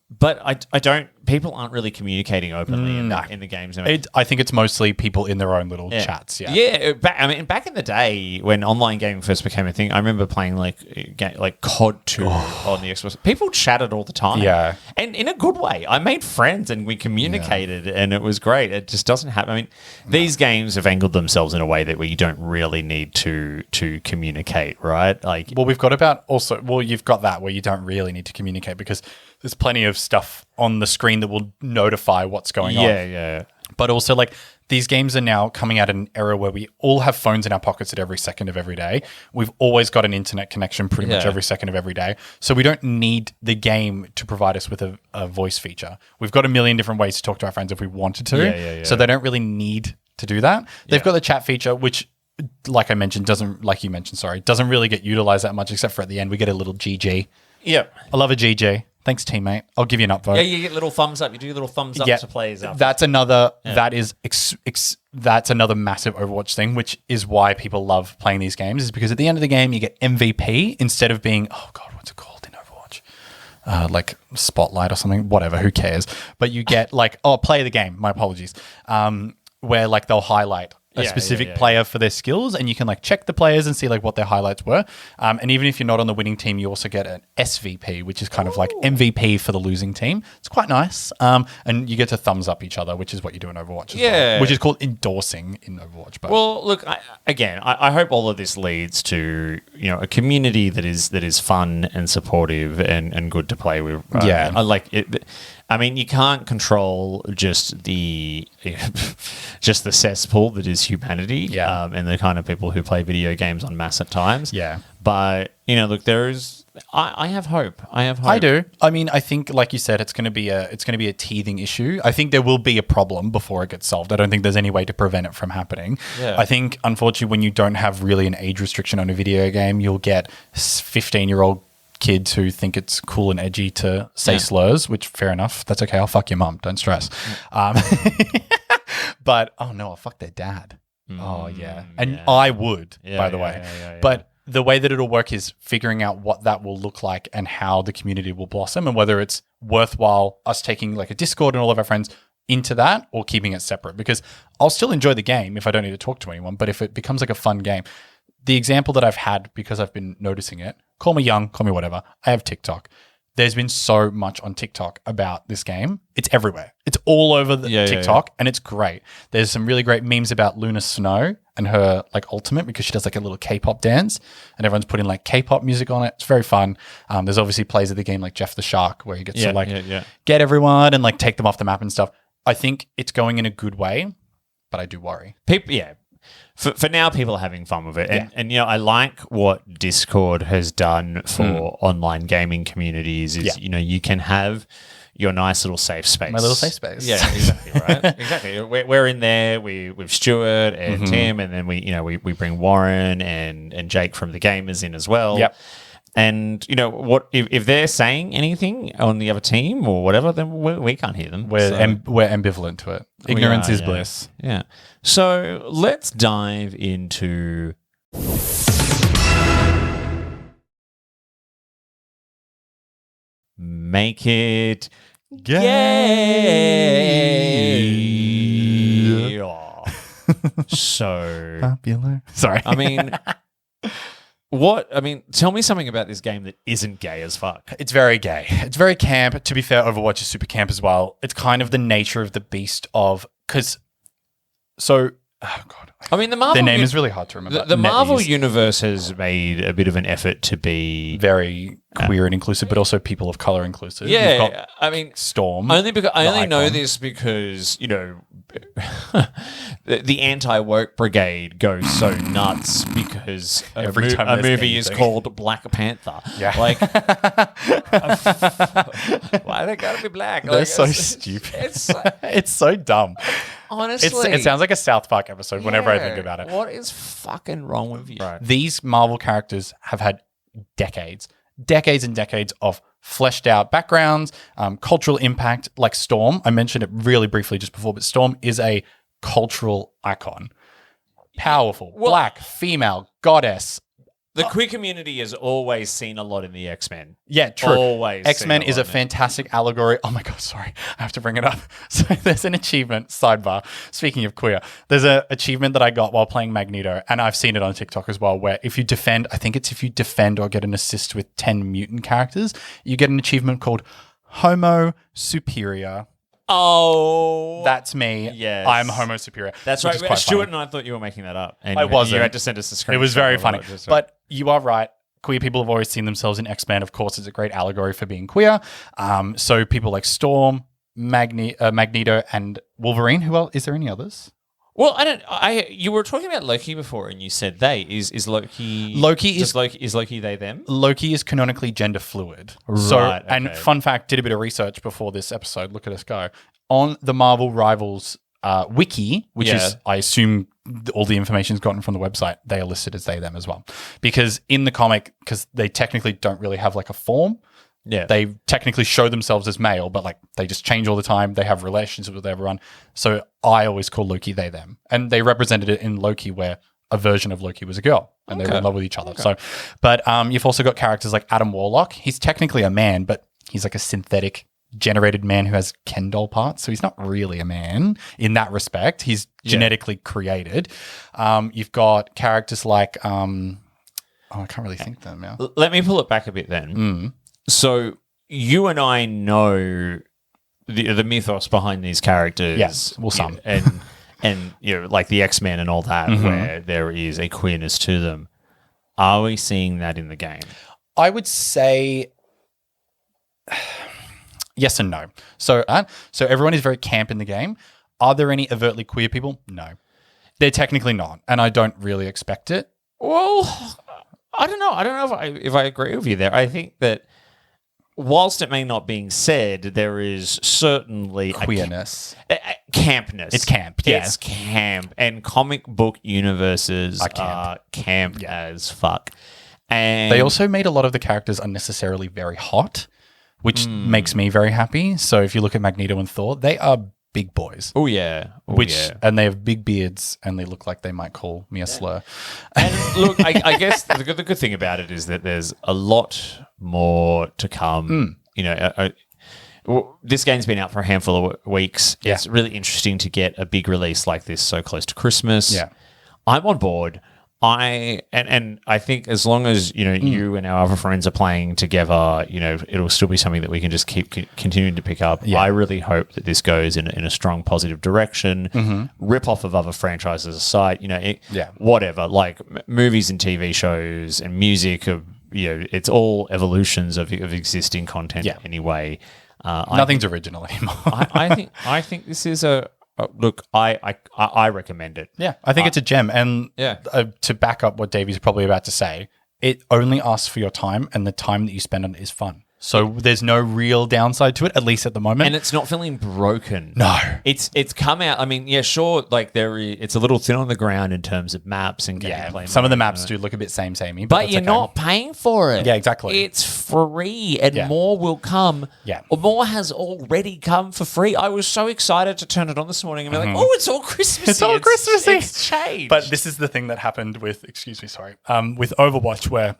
But I don't. People aren't really communicating openly in the games. I think it's mostly people in their own little chats. Back in the day when online gaming first became a thing, I remember playing like COD 2 on the Xbox. People chatted all the time. Yeah, and in a good way. I made friends and we communicated, and it was great. It just doesn't happen. I mean, these games have angled themselves in a way that where you don't really need to communicate, right? Like, you've got that where you don't really need to communicate because there's plenty of stuff on the screen that will notify what's going on. Yeah. But also, like, these games are now coming at an era where we all have phones in our pockets at every second of every day. We've always got an internet connection pretty much every second of every day. So we don't need the game to provide us with a voice feature. We've got a million different ways to talk to our friends if we wanted to. So they don't really need to do that. They've got the chat feature, which, like you mentioned, doesn't really get utilized that much, except for at the end we get a little GG. Yep. I love a GG. Thanks, teammate. I'll give you an upvote. Yeah, you get little thumbs up. You do little thumbs up to players. That's another. That is that's another massive Overwatch thing, which is why people love playing these games. Is because at the end of the game you get MVP instead of being what's it called in Overwatch? Like Spotlight or something. Whatever. Who cares? But you get play of the game. My apologies. Where like they'll highlight a specific player for their skills, and you can like check the players and see like what their highlights were. And even if you're not on the winning team, you also get an SVP, which is kind of like MVP for the losing team. It's quite nice. And you get to thumbs up each other, which is what you do in Overwatch as well, which is called endorsing in Overwatch. But well, look, I hope all of this leads to a community that is fun and supportive and good to play with. I like it. I mean, you can't control just the cesspool that is humanity, and the kind of people who play video games en masse at times. Yeah, but look, I have hope. I do. I mean, I think, like you said, it's going to be a teething issue. I think there will be a problem before it gets solved. I don't think there's any way to prevent it from happening. Yeah. I think, unfortunately, when you don't have really an age restriction on a video game, you'll get 15-year-old kids who think it's cool and edgy to say slurs, which fair enough. That's okay. I'll fuck your mum. Don't stress. But I'll fuck their dad. And I would, by the way. But the way that it'll work is figuring out what that will look like and how the community will blossom, and whether it's worthwhile us taking like a Discord and all of our friends into that or keeping it separate, because I'll still enjoy the game if I don't need to talk to anyone. But if it becomes like a fun game, the example that I've had, because I've been noticing it, call me young, call me whatever, I have TikTok. There's been so much on TikTok about this game. It's everywhere. It's all over the TikTok, and it's great. There's some really great memes about Luna Snow and her like ultimate, because she does like a little K-pop dance, and everyone's putting like K-pop music on it. It's very fun. There's obviously plays of the game like Jeff the Shark, where he gets to like get everyone and like take them off the map and stuff. I think it's going in a good way, but I do worry. For now, people are having fun with it. And I like what Discord has done for online gaming communities is, you can have your nice little safe space. My little safe space. Yeah, exactly, right? Exactly. We're in there with Stuart and Tim, and then we bring Warren and Jake from the Gaymers in as well. Yep. And what if they're saying anything on the other team or whatever, then we can't hear them. We're ambivalent to it. Ignorance is bliss. Yeah. So let's dive into Make It Gay. So popular. Sorry. Tell me something about this game that isn't gay as fuck. It's very gay. It's very camp. To be fair, Overwatch is super camp as well. It's kind of the nature of the beast of, the Marvel. Their name is really hard to remember. The Marvel universe has made a bit of an effort to be very queer and inclusive, but also people of color inclusive. Yeah, Storm. I only know this because the anti-woke brigade goes so nuts because a movie is called Black Panther. Yeah, why they gotta be black? They're so stupid. It's so dumb. Honestly, it sounds like a South Park episode whenever I think about it. What is fucking wrong with you? Right. These Marvel characters have had decades and decades of fleshed out backgrounds, cultural impact, like Storm. I mentioned it really briefly just before, but Storm is a cultural icon. Powerful, black, female, goddess. The queer community has always seen a lot in the X-Men. Yeah, true. Always. X-Men is a fantastic allegory. Oh my God, sorry. I have to bring it up. So there's an achievement, sidebar, speaking of queer, there's an achievement that I got while playing Magneto, and I've seen it on TikTok as well, where if you defend or get an assist with 10 mutant characters, you get an achievement called Homo Superior. Oh, that's me. Yes, I'm Homo Superior. That's right. Stuart and I thought you were making that up. And I wasn't. You had to send us a screenshot. It was very funny. But you are right. Queer people have always seen themselves in X-Men. Of course, it's a great allegory for being queer. So people like Storm, Magneto, and Wolverine. Who else? Is there any others? Well, I don't. You were talking about Loki before, and you said they. Is Loki? Is Loki they them? Loki is canonically gender fluid. So, Right, and okay. fun fact, did a bit of research before this episode. Look at us go. On the Marvel Rivals wiki, which is, I assume, all the information is gotten from the website, they are listed as they, them as well. Because in the comic, because they technically don't really have like a form, they technically show themselves as male, but like they just change all the time. They have relationships with everyone. So I always call Loki they, them. And they represented it in Loki where a version of Loki was a girl and they were in love with each other. So, but you've also got characters like Adam Warlock. He's technically a man, but he's like a synthetic generated man who has Ken doll parts. So he's not really a man in that respect. He's genetically created. You've got characters like, I can't really think of them now. Let me pull it back a bit then. So you and I know the mythos behind these characters. Yes, well, some. And like the X-Men and all that, where there is a queerness to them. Are we seeing that in the game? I would say yes and no. So everyone is very camp in the game. Are there any overtly queer people? No. They're technically not, and I don't really expect it. Well, I don't know. I don't know if I agree with you there. I think that whilst it may not being said, there is certainly Queerness. Campness. It's camp, yeah. It's camp. And comic book universes are camp as fuck. And They also made a lot of the characters unnecessarily very hot, which makes me very happy. So if you look at Magneto and Thor, they are big boys. Oh, yeah. And they have big beards and they look like they might call me a slur. And look, I guess the good thing about it is that there's a lot more to come. This game's been out for a handful of weeks. Yeah. It's really interesting to get a big release like this so close to Christmas. Yeah. I'm on board. I think as long as you and our other friends are playing together, it'll still be something that we can just keep continuing to pick up. Yeah. I really hope that this goes in a strong positive direction. Rip off of other franchises aside, whatever, like movies and TV shows and music. It's all evolutions of existing content anyway. Nothing's original anymore. I think this is look, I recommend it. Yeah, I think it's a gem. And to back up what Davey's probably about to say, it only asks for your time, and the time that you spend on it is fun. So there's no real downside to it, at least at the moment. And it's not feeling broken. No. It's come out. I mean, sure, like it's a little thin on the ground in terms of maps and gameplay. Some of the maps do look a bit samey. But you're not paying for it. Yeah, exactly. It's free and more will come. Yeah. Or more has already come for free. I was so excited to turn it on this morning and be like, oh, it's all Christmassy. It's all Christmassy. It's changed. But this is the thing that happened with, with Overwatch, where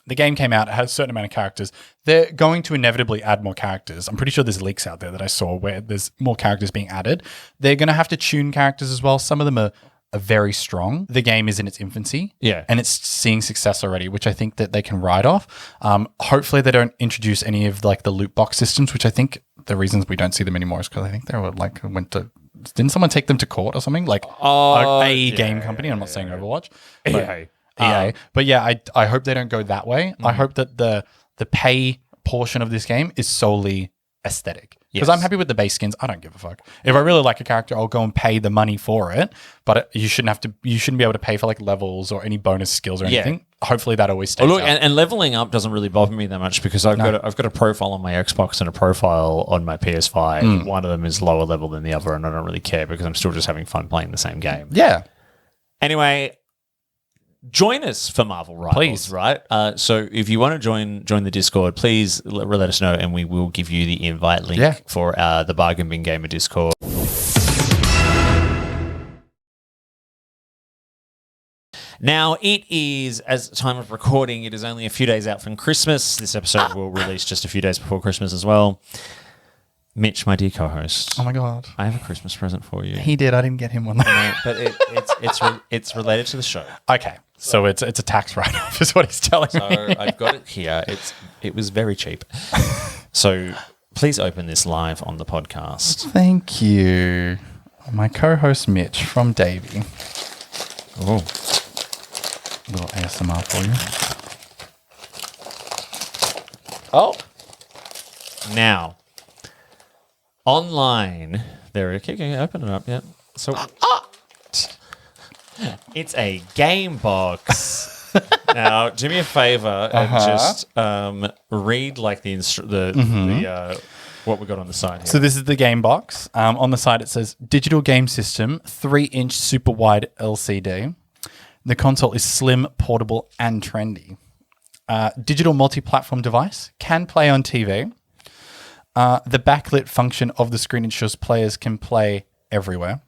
the game came out, it has a certain amount of characters. They're going to inevitably add more characters. I'm pretty sure there's leaks out there that I saw where there's more characters being added. They're going to have to tune characters as well. Some of them are very strong. The game is in its infancy. Yeah. And it's seeing success already, which I think that they can ride off. Hopefully they don't introduce any of like the loot box systems, which I think the reasons we don't see them anymore is because I think they were like didn't someone take them to court or something? Like a game company. I'm not saying Overwatch. But EA. But yeah, I hope they don't go that way. I hope that the pay portion of this game is solely aesthetic. Because I'm happy with the base skins. I don't give a fuck. If I really like a character, I'll go and pay the money for it. But you shouldn't be able to pay for like levels or any bonus skills or anything. Hopefully that always stays look, up. and leveling up doesn't really bother me that much because I've got a profile on my Xbox and a profile on my PS5. One of them is lower level than the other, and I don't really care because I'm still just having fun playing the same game. Yeah. Anyway, join us for Marvel Rivals, please. Right? So if you want to join the Discord, please let us know, and we will give you the invite link for the Bargain Bin Gaymer Discord. Now, it is, as the time of recording, it is only a few days out from Christmas. This episode will release just a few days before Christmas as well. Mitch, my dear co-host. Oh my God. I have a Christmas present for you. He did. I didn't get him one. No, but it's related to the show. Okay. So it's a tax write-off is what he's telling me. So I've got it here. It was very cheap. So please open this live on the podcast. Thank you. My co-host Mitch from Davey. Oh. A little ASMR for you. Oh. Now, online, there. Okay, open it up. Yeah. So It's a game box. Now, do me a favor and just read like the what we got on the side here. So this is the game box. On the side it says digital game system, 3-inch super wide LCD. The console is slim, portable, and trendy. Digital multi-platform device, can play on TV. The backlit function of the screen ensures players can play everywhere.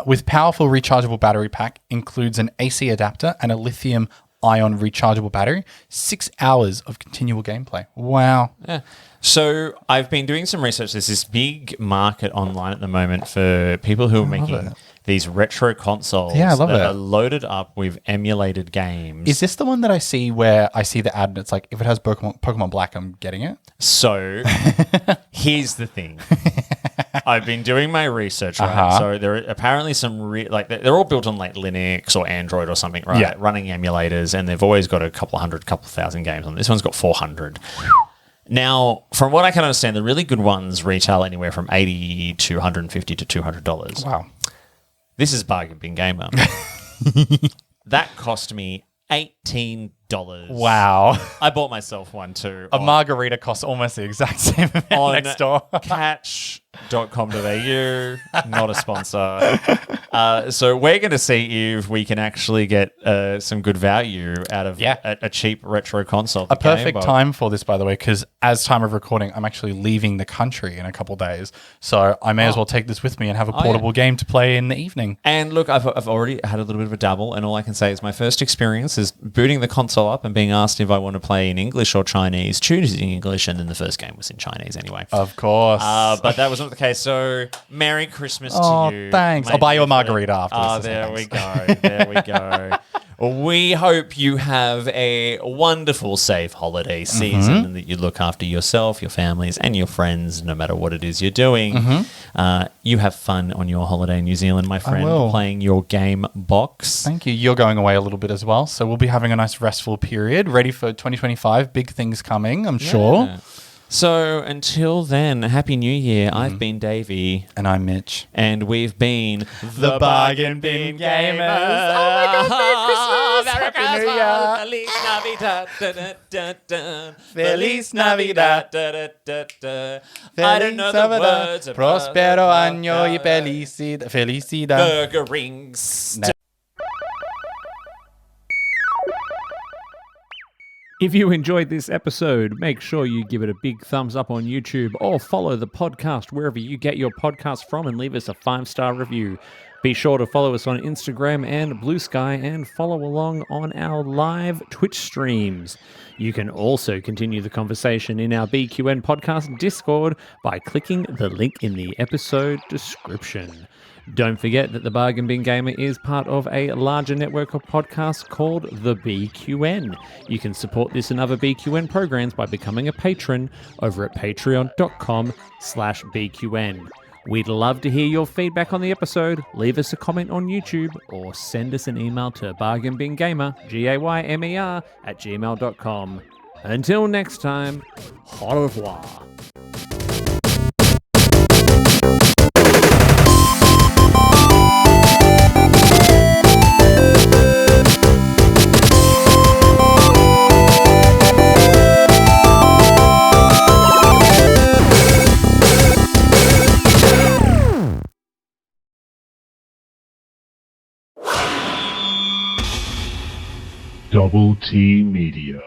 With powerful rechargeable battery pack, includes an AC adapter and a lithium-ion rechargeable battery. 6 hours of continual gameplay. Wow. Yeah. So I've been doing some research. There's this big market online at the moment for people who are making these retro consoles that are loaded up with emulated games. Is this the one that I see where I see the ad and it's like, if it has Pokemon Black, I'm getting it? So here's the thing. I've been doing my research, right? So there are apparently some they're all built on like Linux or Android or something, right? Yeah. Running emulators, and they've always got a couple thousand games on. This one's got 400. Now, from what I can understand, the really good ones retail anywhere from $80 to $150 to $200. Wow. This is Bargain Bin Gaymer. That cost me $18. Wow. I bought myself one too. A margarita costs almost the exact same amount on next door. catch.com.au, not a sponsor. So we're going to see if we can actually get some good value out of a cheap retro console. A perfect time for this, by the way, because as time of recording, I'm actually leaving the country in a couple of days. So I may as well take this with me and have a portable game to play in the evening. And look, I've already had a little bit of a dabble, and all I can say is my first experience is booting the console up and being asked if I want to play in English or Chinese, choosing English, and then the first game was in Chinese anyway. Of course. But that was not the case. So Merry Christmas to you. Oh, thanks. I'll buy you a margarita after this. There we go. There we go. We hope you have a wonderful, safe holiday season and that you look after yourself, your families, and your friends, no matter what it is you're doing. You have fun on your holiday in New Zealand, my friend, playing your game box. Thank you. You're going away a little bit as well. So we'll be having a nice restful period, ready for 2025. Big things coming, I'm sure. So until then, Happy New Year. I've been Davey. And I'm Mitch. And we've been the Bargain Bin Gamers. Oh my God, Merry Christmas! Happy New Year! Feliz Navidad. I don't know the words. Prospero año y felicidad. Burger rings. If you enjoyed this episode, make sure you give it a big thumbs up on YouTube or follow the podcast wherever you get your podcast from and leave us a 5-star review. Be sure to follow us on Instagram and Blue Sky and follow along on our live Twitch streams. You can also continue the conversation in our BQN podcast Discord by clicking the link in the episode description. Don't forget that the Bargain Bin Gaymer is part of a larger network of podcasts called the BQN. You can support this and other BQN programs by becoming a patron over at patreon.com/BQN. We'd love to hear your feedback on the episode. Leave us a comment on YouTube or send us an email to bargainbingaymer, Gaymer, @gmail.com. Until next time, au revoir. Double T Media.